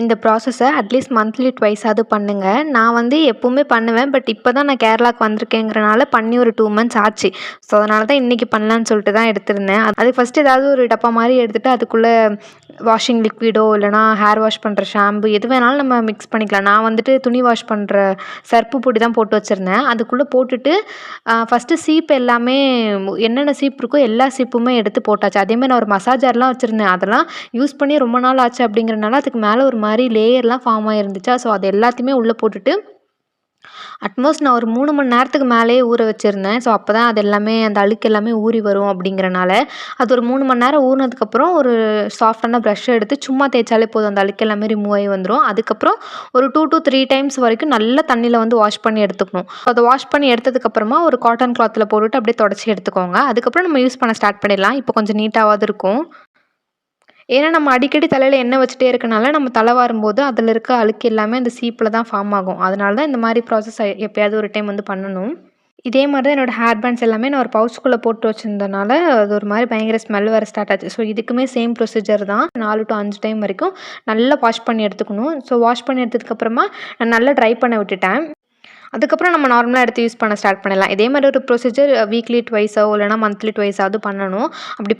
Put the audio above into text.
இந்த ப்ராசஸை at least monthly ட்வைஸாவது பண்ணுங்க. நான் வந்து எப்பவுமே பண்ணுவேன். பட் இப்போ தான் நான் கேரளாவுக்கு வந்திருக்கேங்கிறனால பண்ணி ஒரு 2 மந்த்ஸ் ஆச்சு. ஸோ அதனால தான் இன்றைக்கி பண்ணலான்னு சொல்லிட்டு தான் எடுத்திருந்தேன். அதுக்கு ஃபஸ்ட்டு ஏதாவது ஒரு டப்பா மாதிரி எடுத்துகிட்டு அதுக்குள்ளே வாஷிங் லிக்விடோ இல்லைனா ஹேர் வாஷ் பண்ணுற ஷாம்பு எது வேணாலும் நம்ம மிக்ஸ் பண்ணிக்கலாம். நான் வந்துட்டு துணி வாஷ் பண்ணுற சர்ப்பு பொடி தான் போட்டு வச்சுருந்தேன். அதுக்குள்ளே போட்டுட்டு ஃபஸ்ட்டு சீப்பு எல்லாமே என்னென்ன சீப்பு இருக்கோ எல்லா சீப்புமே எடுத்து போட்டாச்சு. அதேமாதிரி நான் ஒரு மசாஜர்லாம் வச்சுருந்தேன். அதெல்லாம் யூஸ் பண்ணி ரொம்ப நாள் ஆச்சு அப்படிங்கிறனால அதுக்கு மேலே ஒரு மாதிரி லேயர்லாம் ஃபார்ம் ஆகிருந்துச்சா. ஸோ அது எல்லாத்தையுமே உள்ளே போட்டுட்டு அட்மோஸ்ட் நான் ஒரு 3 மணி நேரத்துக்கு மேலேயே ஊற வச்சுருந்தேன். ஸோ அப்போ தான் அது எல்லாமே அந்த அழுக்கு எல்லாமே ஊறி வரும் அப்படிங்கிறனால. அது ஒரு 3 மணி நேரம் ஊறினதுக்கப்புறம் ஒரு சாஃப்டான ப்ரஷ்ஷை எடுத்து சும்மா தேய்ச்சாலே போதும். அந்த அழுக்கு எல்லாமே ரிமூவ் ஆகி வந்துடும். அதுக்கப்புறம் ஒரு 2 to 3 டைம்ஸ் வரைக்கும் நல்லா தண்ணியில் வந்து வாஷ் பண்ணி எடுத்துக்கணும். அதை வாஷ் பண்ணி எடுத்ததுக்கப்புறமா ஒரு காட்டன் கிளாத்தில் போட்டுட்டு அப்படியே தொடச்சி எடுத்துக்கோங்க. அதுக்கப்புறம் நம்ம யூஸ் பண்ண ஸ்டார்ட் பண்ணிடலாம். இப்போ கொஞ்சம் நீட்டாவாவது இருக்கும். ஏன்னா நம்ம அடிக்கடி தலையில எண்ணெய் வச்சுட்டே இருக்கனால, நம்ம தலை வாரும்போது அதில இருக்க அழுக்கு எல்லாமே அந்த சீப்பில தான் ஃபார்ம் ஆகும். அதனால தான் இந்த மாரி ப்ராசஸ் எப்பயாவது ஒரு டைம் வந்து பண்ணணும். இதே மாரி தான் என்னோட ஹேர் பேண்ட்ஸ் எல்லாமே நான் ஒரு பவுச்சுக்குள்ள போட்டு வச்சிருந்தனால, அது ஒரு மாரி பயங்கர ஸ்மெல் வர ஸ்டார்ட் ஆச்சு. ஸோ இதுக்குமே சேம் ப்ரொசீஜர் தான். 4 to 5 டைம் வரைக்கும் நல்லா வாஷ் பண்ணி எடுத்துக்கணும். ஸோ வாஷ் பண்ணி எடுத்ததுக்கப்புறமா நான் நல்லா ட்ரை பண்ண விட்டுட்டேன். அதுக்கப்புறம் நம்ம நார்மலா எடுத்து யூஸ் பண்ண ஸ்டார்ட் பண்ணிடலாம். இதே மாரி ஒரு ப்ரொசீஜர் வீக்லி ட்வைஸோ இல்லைனா மந்த்லி ட்வைஸாவது பண்ணணும். அப்படி